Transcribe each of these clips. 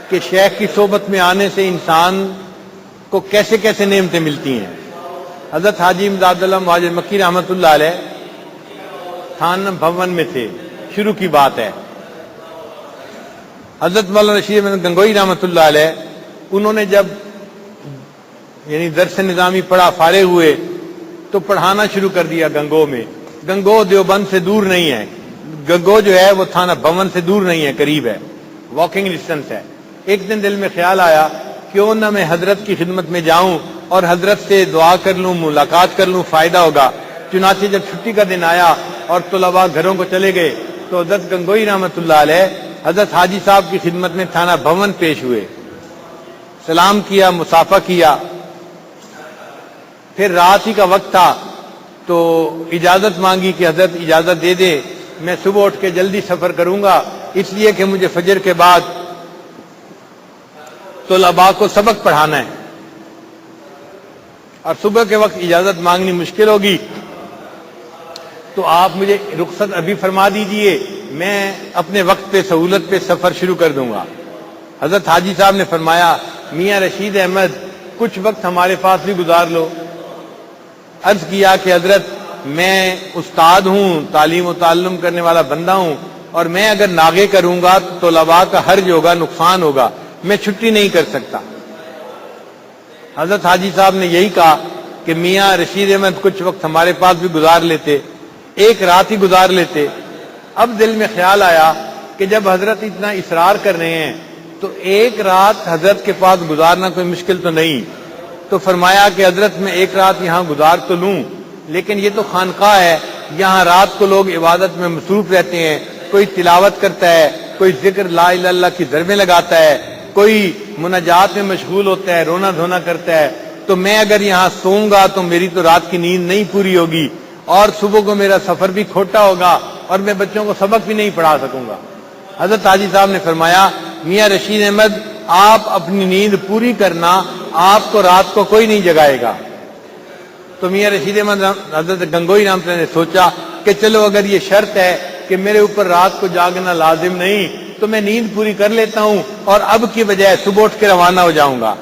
کہ شیخ کی صحبت میں آنے سے انسان کو کیسے کیسے نعمتیں ملتی ہیں۔ حضرت حاجی امداد اللہ مہاجر مکی رحمۃ اللہ علیہ تھانہ بھون میں تھے، شروع کی بات ہے۔ حضرت مولانا رشید احمد گنگوئی رحمۃ اللہ علیہ انہوں نے جب یعنی درس نظامی پڑھا، فارغ ہوئے تو پڑھانا شروع کر دیا گنگو میں۔ گنگو دیوبند سے دور نہیں ہے، گنگو جو ہے وہ تھانہ بھون سے دور نہیں ہے، قریب ہے، واکنگ ڈسٹنس ہے۔ ایک دن دل میں خیال آیا کیوں نہ میں حضرت کی خدمت میں جاؤں اور حضرت سے دعا کر لوں، ملاقات کر لوں، فائدہ ہوگا۔ چنانچہ جب چھٹی کا دن آیا اور طلباء گھروں کو چلے گئے تو حضرت گنگوئی رحمۃ اللہ علیہ حضرت حاجی صاحب کی خدمت میں تھانہ بھون پیش ہوئے، سلام کیا، مصافحہ کیا۔ پھر رات ہی کا وقت تھا تو اجازت مانگی کہ حضرت اجازت دے دے، میں صبح اٹھ کے جلدی سفر کروں گا، اس لیے کہ مجھے فجر کے بعد طلباء کو سبق پڑھانا ہے اور صبح کے وقت اجازت مانگنی مشکل ہوگی، تو آپ مجھے رخصت ابھی فرما دیجئے، میں اپنے وقت پہ سہولت پہ سفر شروع کر دوں گا۔ حضرت حاجی صاحب نے فرمایا میاں رشید احمد کچھ وقت ہمارے پاس بھی گزار لو۔ عرض کیا کہ حضرت میں استاد ہوں، تعلیم و تعلم کرنے والا بندہ ہوں، اور میں اگر ناغے کروں گا تو طلباء کا حرج ہوگا، نقصان ہوگا، میں چھٹی نہیں کر سکتا۔ حضرت حاجی صاحب نے یہی کہا کہ میاں رشید احمد کچھ وقت ہمارے پاس بھی گزار لیتے، ایک رات ہی گزار لیتے۔ اب دل میں خیال آیا کہ جب حضرت اتنا اصرار کر رہے ہیں تو ایک رات حضرت کے پاس گزارنا کوئی مشکل تو نہیں، تو فرمایا کہ حضرت میں ایک رات یہاں گزار تو لوں، لیکن یہ تو خانقاہ ہے، یہاں رات کو لوگ عبادت میں مصروف رہتے ہیں، کوئی تلاوت کرتا ہے، کوئی ذکر لا الہ الا اللہ کی ضربیں لگاتا ہے، کوئی مناجات میں مشغول ہوتا ہے، رونا دھونا کرتا ہے، تو میں اگر یہاں سوؤں گا تو میری تو رات کی نیند نہیں پوری ہوگی اور صبح کو میرا سفر بھی کھوٹا ہوگا اور میں بچوں کو سبق بھی نہیں پڑھا سکوں گا۔ حضرت حاجی صاحب نے فرمایا میاں رشید احمد آپ اپنی نیند پوری کرنا، آپ کو رات کو کوئی نہیں جگائے گا۔ تو میاں رشید احمد حضرت گنگوئی رحمۃ اللہ نے سوچا کہ چلو اگر یہ شرط ہے کہ میرے اوپر رات کو جاگنا لازم نہیں تو میں نیند پوری کر لیتا ہوں اور اب کی بجائے صبح اٹھ کے روانہ ہو جاؤں گا۔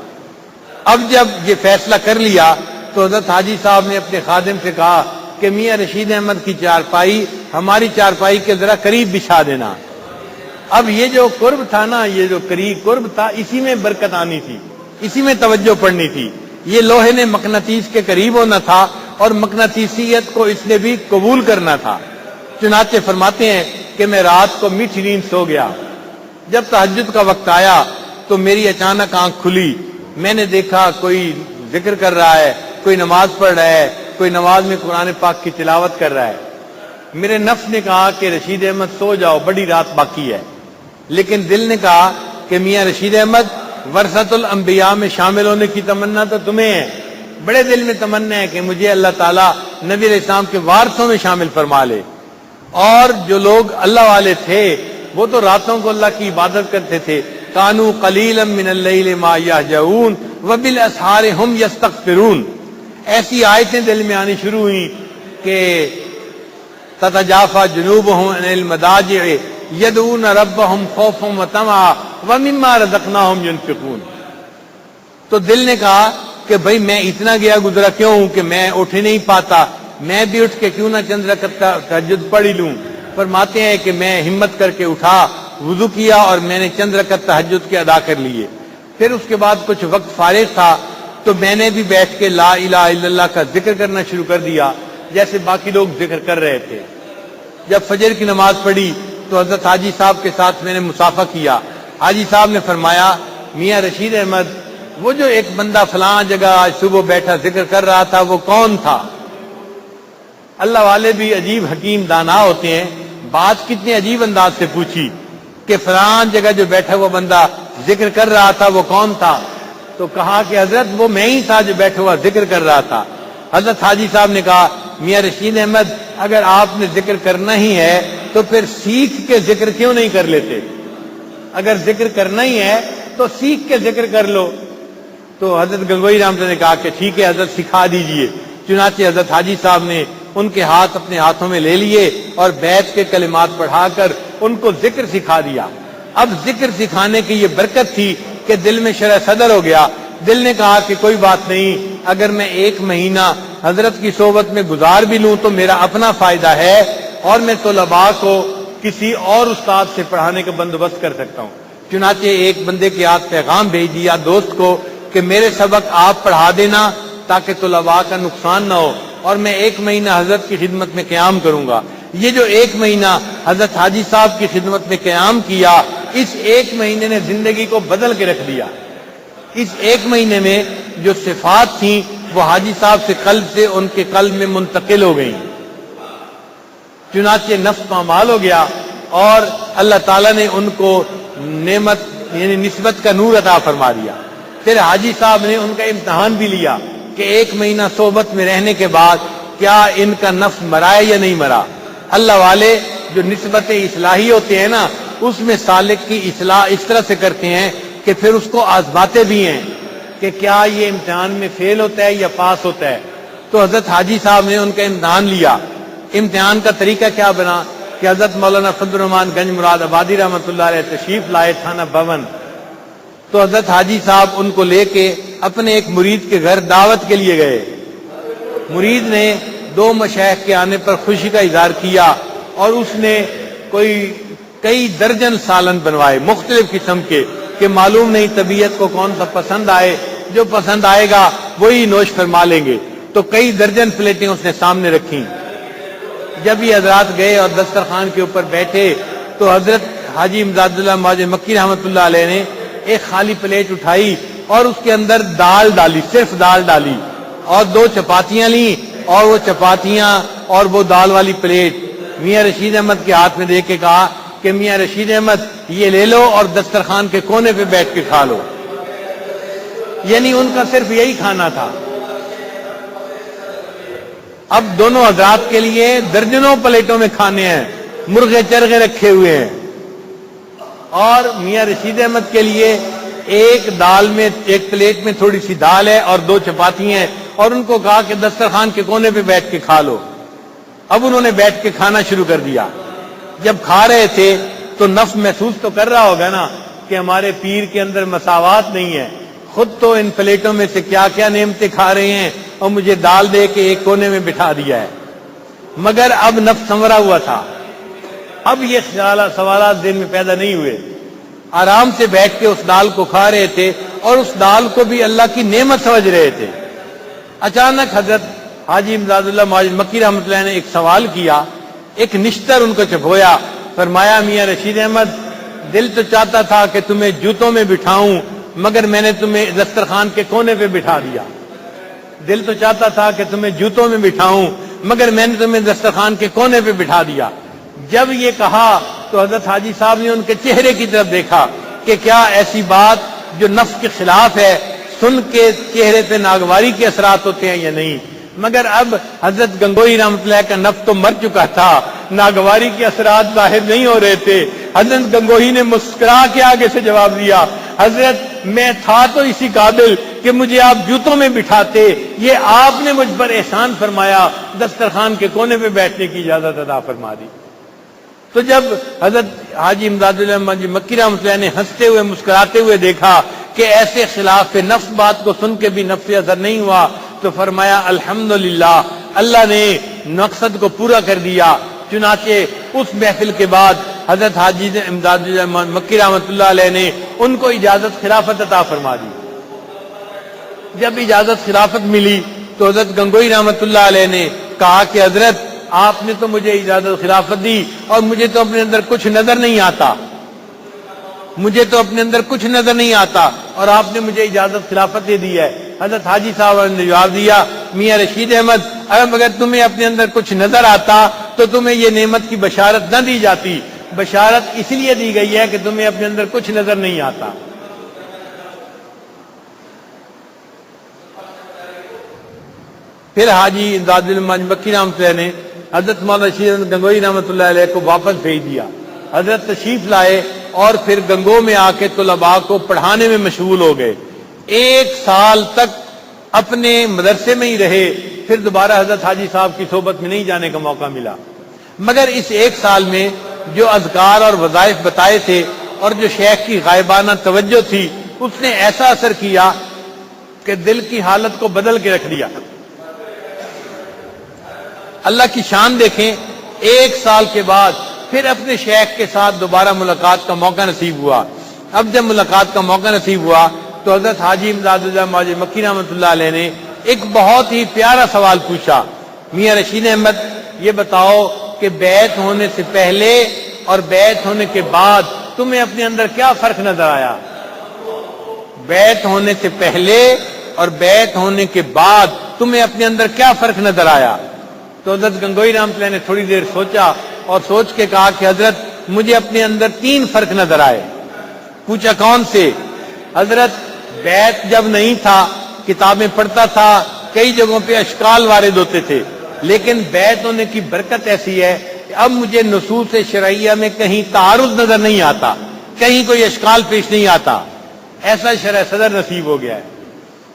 اب جب یہ فیصلہ کر لیا تو حضرت حاجی صاحب نے اپنے خادم سے کہا کہ میاں رشید احمد کی چارپائی ہماری چارپائی کے ذرا قریب بچھا دینا۔ اب یہ جو قرب تھا نا، یہ جو قرب تھا، اسی میں برکت آنی تھی، اسی میں توجہ پڑنی تھی۔ یہ لوہے نے مقناطیس کے قریب ہونا تھا اور مقناطیسیت کو اس نے بھی قبول کرنا تھا۔ چنانچہ فرماتے ہیں کہ میں رات کو میٹھی نیند سو گیا۔ جب تہجد کا وقت آیا تو میری اچانک آنکھ کھلی، میں نے دیکھا کوئی ذکر کر رہا ہے، کوئی نماز پڑھ رہا ہے، کوئی نماز میں قرآن پاک کی تلاوت کر رہا ہے۔ میرے نفس نے کہا کہ رشید احمد سو جاؤ، بڑی رات باقی ہے، لیکن دل نے کہا کہ میاں رشید احمد ورثۃ الانبیاء میں شامل ہونے کی تمنا تو تمہیں ہے، بڑے دل میں تمنا ہے کہ مجھے اللہ تعالیٰ نبی علیہ السلام کے وارثوں میں شامل فرما لے۔ اور جو لوگ اللہ والے تھے وہ تو راتوں کو اللہ کی عبادت کرتے تھے، کانوا قلیلا من اللیل ما یہجعون وبالاسحار هم یستغفرون۔ ایسی آیتیں دل میں آنی شروع ہوئی کہ تتجافی جنوبهم عن المضاجع یدعون ربهم خوفا وطمعا ومما رزقناهم ينفقون۔ تو دل نے کہا کہ بھئی میں اتنا گیا گزرا کیوں ہوں کہ میں اٹھ نہیں پاتا، میں بھی اٹھ کے کیوں نہ چند رکعت تہجد پڑھ لوں۔ فرماتے ہیں کہ میں ہمت کر کے اٹھا، وضو کیا اور میں نے چند رکعت تہجد کے ادا کر لیے۔ پھر اس کے بعد کچھ وقت فارغ تھا تو میں نے بھی بیٹھ کے لا الہ الا اللہ کا ذکر کرنا شروع کر دیا جیسے باقی لوگ ذکر کر رہے تھے۔ جب فجر کی نماز پڑھی تو حضرت حاجی صاحب کے ساتھ میں نے مصافحہ کیا۔ حاجی صاحب نے فرمایا میاں رشید احمد وہ جو ایک بندہ فلاں جگہ آج صبح بیٹھا ذکر کر رہا تھا وہ کون تھا؟ اللہ والے بھی عجیب حکیم دانا ہوتے ہیں، بات کتنے عجیب انداز سے پوچھی کہ فلاں جگہ جو بیٹھا ہوا بندہ ذکر کر رہا تھا وہ کون تھا؟ تو کہا کہ حضرت وہ میں ہی تھا جو بیٹھا ہوا ذکر کر رہا تھا۔ حضرت حاجی صاحب نے کہا میاں رشید احمد اگر آپ نے ذکر کرنا ہی ہے تو پھر سیکھ کے ذکر کیوں نہیں کر لیتے؟ اگر ذکر کرنا ہی ہے تو سیکھ کے ذکر کر لو۔ تو حضرت گنگوئی رحمۃ اللہ نے کہا کہ ٹھیک ہے حضرت سکھا دیجئے۔ چنانچہ حضرت حاجی صاحب نے ان کے ہاتھ اپنے ہاتھوں میں لے لیے اور بیت کے کلمات پڑھا کر ان کو ذکر سکھا دیا۔ اب ذکر سکھانے کی یہ برکت تھی کہ دل میں شرح صدر ہو گیا. دل نے کہا کہ کوئی بات نہیں، اگر میں 1 مہینہ حضرت کی صحبت میں گزار بھی لوں تو میرا اپنا فائدہ ہے، اور میں طلباء کو کسی اور استاد سے پڑھانے کا بندوبست کر سکتا ہوں. چنانچہ ایک بندے کے ہاتھ پیغام بھیج دیا دوست کو کہ میرے سبق آپ پڑھا دینا تاکہ طلباء کا نقصان نہ ہو، اور میں 1 مہینہ حضرت کی خدمت میں قیام کروں گا. یہ جو 1 مہینہ حضرت حاجی صاحب کی خدمت میں قیام کیا، اس 1 مہینے نے زندگی کو بدل کے رکھ دیا. اس 1 مہینے میں جو صفات تھیں وہ حاجی صاحب سے قلب سے ان کے قلب میں منتقل ہو گئیں. چنانچہ نفس پامال ہو گیا اور اللہ تعالیٰ نے ان کو نعمت یعنی نسبت کا نور عطا فرما دیا. پھر حاجی صاحب نے ان کا امتحان بھی لیا کہ 1 مہینہ صحبت میں رہنے کے بعد کیا ان کا نفس مرا ہے یا نہیں مرا. اللہ والے جو نسبت اصلاحی ہوتے ہیں نا، اس میں سالک کی اصلاح اس طرح سے کرتے ہیں کہ پھر اس کو آزماتے بھی ہیں کہ کیا یہ امتحان میں فیل ہوتا ہے یا پاس ہوتا ہے. تو حضرت حاجی صاحب نے ان کا امتحان لیا. امتحان کا طریقہ کیا بنا کہ حضرت مولانا فضل الرحمان گنج مراد آبادی رحمۃ اللہ علیہ تشریف لائے تھانہ بھون. تو حضرت حاجی صاحب ان کو لے کے اپنے ایک مرید کے گھر دعوت کے لیے گئے. مرید نے 2 مشائخ کے آنے پر خوشی کا اظہار کیا اور اس نے کئی درجن سالن بنوائے مختلف قسم کے کہ معلوم نہیں طبیعت کو کون سا پسند آئے، جو پسند آئے گا وہی نوش فرما لیں گے. تو کئی درجن پلیٹیں اس نے سامنے رکھیں. جب یہ حضرات گئے اور دسترخوان کے اوپر بیٹھے تو حضرت حاجی امداد اللہ مواجہ مکی رحمۃ اللہ علیہ نے ایک خالی پلیٹ اٹھائی اور اس کے اندر دال ڈالی، صرف دال ڈالی، اور 2 چپاتیاں لیں اور وہ چپاتیاں اور وہ دال والی پلیٹ میاں رشید احمد کے ہاتھ میں دے کے کہا کہ میاں رشید احمد یہ لے لو اور دسترخوان کے کونے پہ بیٹھ کے کھا لو. یعنی ان کا صرف یہی کھانا تھا. اب دونوں حضرات کے لیے درجنوں پلیٹوں میں کھانے ہیں، مرغے چرغے رکھے ہوئے ہیں، اور میاں رشید احمد کے لیے ایک پلیٹ میں تھوڑی سی دال ہے اور 2 چپاتی ہیں، اور ان کو کہا کہ دسترخوان کے کونے پہ بیٹھ کے کھا لو. اب انہوں نے بیٹھ کے کھانا شروع کر دیا. جب کھا رہے تھے تو نفس محسوس تو کر رہا ہوگا نا کہ ہمارے پیر کے اندر مساوات نہیں ہے، خود تو ان پلیٹوں میں سے کیا کیا نعمتیں کھا رہے ہیں اور مجھے دال دے کے ایک کونے میں بٹھا دیا ہے. مگر اب نفس سنورا ہوا تھا. اب یہ سوالات ذہن میں پیدا نہیں ہوئے. آرام سے بیٹھ کے اس دال کو کھا رہے تھے اور اس دال کو بھی اللہ کی نعمت سمجھ رہے تھے. اچانک حضرت حاجی امداد اللہ مواجہ مکی رحمۃ اللہ نے ایک سوال کیا، ایک نشتر ان کو چبھویا. فرمایا میاں رشید احمد، دل تو چاہتا تھا کہ تمہیں جوتوں میں بٹھاؤں مگر میں نے تمہیں دسترخوان کے کونے پہ بٹھا دیا. دل تو چاہتا تھا کہ تمہیں جوتوں میں بٹھاؤں مگر میں نے تمہیں دسترخوان کے کونے پہ بٹھا دیا. جب یہ کہا تو حضرت حاجی صاحب نے ان کے چہرے کی طرف دیکھا کہ کیا ایسی بات جو نفس کے خلاف ہے سن کے چہرے پہ ناگواری کے اثرات ہوتے ہیں یا نہیں. مگر اب حضرت گنگوئی رحمۃ اللہ کا نفس تو مر چکا تھا، ناگواری کے اثرات ظاہر نہیں ہو رہے تھے. حضرت گنگوئی نے مسکرا کے آگے سے جواب دیا، حضرت میں تھا تو اسی قابل کہ مجھے آپ جوتوں میں بٹھاتے، یہ آپ نے مجھ پر احسان فرمایا، دسترخوان کے کونے پہ بیٹھنے کی اجازت عطا فرما دی. تو جب حضرت حاجی امداد اللہ مکی رحمۃ اللہ نے ہنستے ہوئے مسکراتے ہوئے دیکھا کہ ایسے خلاف نفس بات کو سن کے بھی نفس اثر نہیں ہوا تو فرمایا الحمدللہ، اللہ نے مقصد کو پورا کر دیا. چنانچہ اس محفل کے بعد حضرت حاجی امداد اللہ مکی رحمۃ اللہ علیہ نے ان کو اجازت خلافت عطا فرما دی. جب اجازت خلافت ملی تو حضرت گنگوئی رحمۃ اللہ علیہ نے کہا کہ حضرت آپ نے تو مجھے اجازت خلافت دی اور مجھے تو اپنے اندر کچھ نظر نہیں آتا، مجھے تو اپنے اندر کچھ نظر نہیں آتا اور آپ نے مجھے اجازت خلافت دے دی ہے. حضرت حاجی صاحب نے جواب دیا، میاں رشید احمد اگر تمہیں اپنے اندر کچھ نظر آتا تو تمہیں یہ نعمت کی بشارت نہ دی جاتی. بشارت اس لیے دی گئی ہے کہ تمہیں اپنے اندر کچھ نظر نہیں آتا. پھر حاجی امداد اللہ مکی رحمۃ اللہ نے حضرت مولانا رشید گنگوئی رحمۃ اللہ علیہ کو واپس بھیج دیا. حضرت تشریف لائے اور پھر گنگو میں آ کے طلباء کو پڑھانے میں مشغول ہو گئے. 1 سال تک اپنے مدرسے میں ہی رہے، پھر دوبارہ حضرت حاجی صاحب کی صحبت میں نہیں جانے کا موقع ملا. مگر اس 1 سال میں جو اذکار اور وظائف بتائے تھے اور جو شیخ کی غائبانہ توجہ تھی اس نے ایسا اثر کیا کہ دل کی حالت کو بدل کے رکھ دیا۔ اللہ کی شان دیکھیں، 1 سال کے بعد پھر اپنے شیخ کے ساتھ دوبارہ ملاقات کا موقع نصیب ہوا۔ اب جب ملاقات کا موقع نصیب ہوا تو حضرت حاجی امداد اللہ مواجہ مکی رحمۃ اللہ علیہ نے ایک بہت ہی پیارا سوال پوچھا، میاں رشید احمد یہ بتاؤ کہ بیعت ہونے سے پہلے اور بیعت ہونے کے بعد تمہیں اپنے اندر کیا فرق نظر آیا؟ بیعت ہونے سے پہلے اور بیعت ہونے کے بعد تمہیں اپنے اندر کیا فرق نظر آیا؟ تو حضرت گنگوئی رحمۃ اللہ نے تھوڑی دیر سوچا اور سوچ کے کہا کہ حضرت مجھے اپنے اندر 3 فرق نظر آئے۔ پوچھا کون سے؟ حضرت بیعت جب نہیں تھا کتابیں پڑھتا تھا، کئی جگہوں پہ اشکال وارد ہوتے تھے، لیکن بیعت ہونے کی برکت ایسی ہے کہ اب مجھے نصوص شرعیہ میں کہیں تعارض نظر نہیں آتا، کہیں کوئی اشکال پیش نہیں آتا، ایسا شرح صدر نصیب ہو گیا ہے۔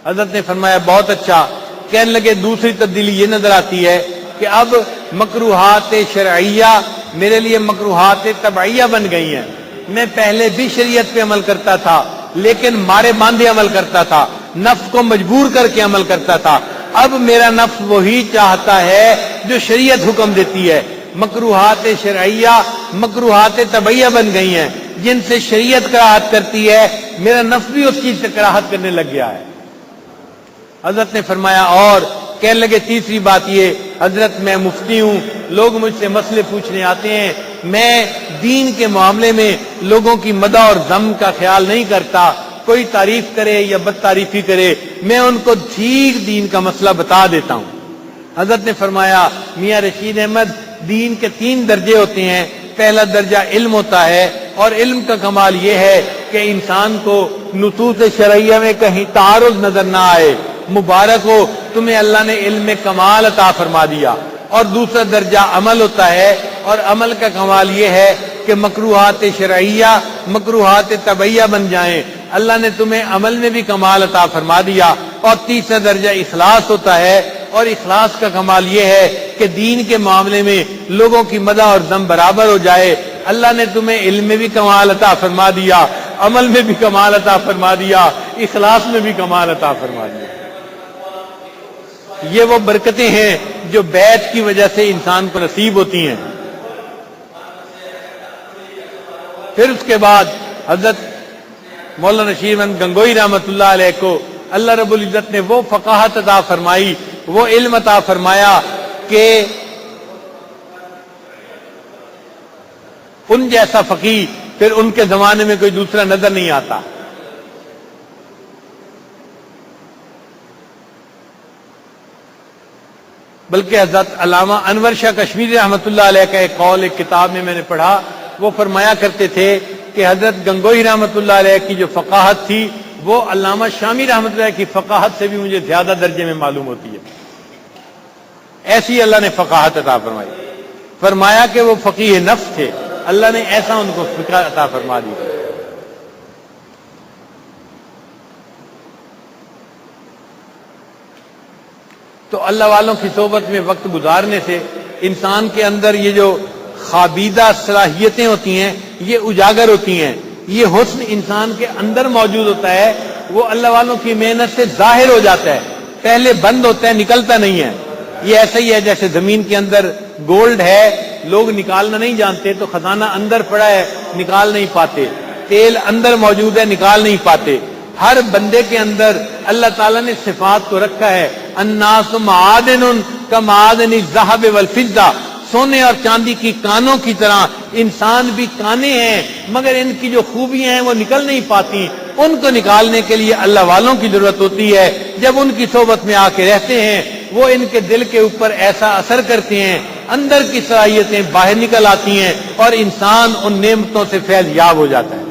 حضرت نے فرمایا بہت اچھا۔ کہنے لگے دوسری تبدیلی یہ نظر آتی ہے کہ اب مکروہات شرعیہ میرے لیے مکروہات طبعیہ بن گئی ہیں۔ میں پہلے بھی شریعت پہ عمل کرتا تھا لیکن مارے باندھے عمل کرتا تھا، نفس کو مجبور کر کے عمل کرتا تھا، اب میرا نفس وہی چاہتا ہے جو شریعت حکم دیتی ہے۔ مکروہات شرعیہ مکروہات طبعیہ بن گئی ہیں، جن سے شریعت کراہت کرتی ہے، میرا نفس بھی اس چیز سے کراہت کرنے لگ گیا ہے۔ حضرت نے فرمایا اور کہنے لگے تیسری بات یہ، حضرت میں مفتی ہوں، لوگ مجھ سے مسئلے پوچھنے آتے ہیں، میں دین کے معاملے میں لوگوں کی مدح اور ذم کا خیال نہیں کرتا، کوئی تعریف کرے یا بد تعریفی کرے میں ان کو ٹھیک دین کا مسئلہ بتا دیتا ہوں۔ حضرت نے فرمایا میاں رشید احمد دین کے 3 درجے ہوتے ہیں، پہلا درجہ علم ہوتا ہے، اور علم کا کمال یہ ہے کہ انسان کو نصوص شرعیہ میں کہیں تعارض نظر نہ آئے، مبارک ہو تمہیں اللہ نے علم میں کمال عطا فرما دیا۔ اور دوسرا درجہ عمل ہوتا ہے، اور عمل کا کمال یہ ہے کہ مکروہات شرعیہ مکروہات طبعیہ بن جائیں، اللہ نے تمہیں عمل میں بھی کمال عطا فرما دیا۔ اور تیسرا درجہ اخلاص ہوتا ہے، اور اخلاص کا کمال یہ ہے کہ دین کے معاملے میں لوگوں کی مدح اور ذم برابر ہو جائے، اللہ نے تمہیں علم میں بھی کمال عطا فرما دیا، عمل میں بھی کمال عطا فرما دیا، اخلاص میں بھی کمال عطا فرما دیا۔ یہ وہ برکتیں ہیں جو بیعت کی وجہ سے انسان کو نصیب ہوتی ہیں۔ پھر اس کے بعد حضرت مولانا رشید احمد گنگوئی رحمۃ اللہ علیہ کو اللہ رب العزت نے وہ فقاہت عطا فرمائی، وہ علم عطا فرمایا کہ ان جیسا فقیہ پھر ان کے زمانے میں کوئی دوسرا نظر نہیں آتا۔ بلکہ حضرت علامہ انور شاہ کشمیری رحمۃ اللہ علیہ کا ایک قول ایک کتاب میں نے پڑھا، وہ فرمایا کرتے تھے کہ حضرت گنگوئی رحمۃ اللہ علیہ کی جو فقاہت تھی وہ علامہ شامی رحمۃ اللہ کی فقاہت سے بھی مجھے زیادہ درجے میں معلوم ہوتی ہے۔ ایسی اللہ نے فقاہت عطا فرمائی، فرمایا کہ وہ فقیہ نفس تھے، اللہ نے ایسا ان کو فقہ عطا فرما دی۔ تو اللہ والوں کی صحبت میں وقت گزارنے سے انسان کے اندر یہ جو خوابیدہ صلاحیتیں ہوتی ہیں یہ اجاگر ہوتی ہیں، یہ حسن انسان کے اندر موجود ہوتا ہے، وہ اللہ والوں کی محنت سے ظاہر ہو جاتا ہے، پہلے بند ہوتا ہے نکلتا نہیں ہے۔ یہ ایسا ہی ہے جیسے زمین کے اندر گولڈ ہے، لوگ نکالنا نہیں جانتے تو خزانہ اندر پڑا ہے نکال نہیں پاتے، تیل اندر موجود ہے نکال نہیں پاتے۔ ہر بندے کے اندر اللہ تعالیٰ نے صفات کو رکھا ہے، الناس معادن کمعادن الذهب والفضہ، سونے اور چاندی کی کانوں کی طرح انسان بھی کانے ہیں، مگر ان کی جو خوبیاں ہیں وہ نکل نہیں پاتی، ان کو نکالنے کے لیے اللہ والوں کی ضرورت ہوتی ہے۔ جب ان کی صحبت میں آ کے رہتے ہیں وہ ان کے دل کے اوپر ایسا اثر کرتے ہیں، اندر کی صلاحیتیں باہر نکل آتی ہیں اور انسان ان نعمتوں سے فیض یاب ہو جاتا ہے۔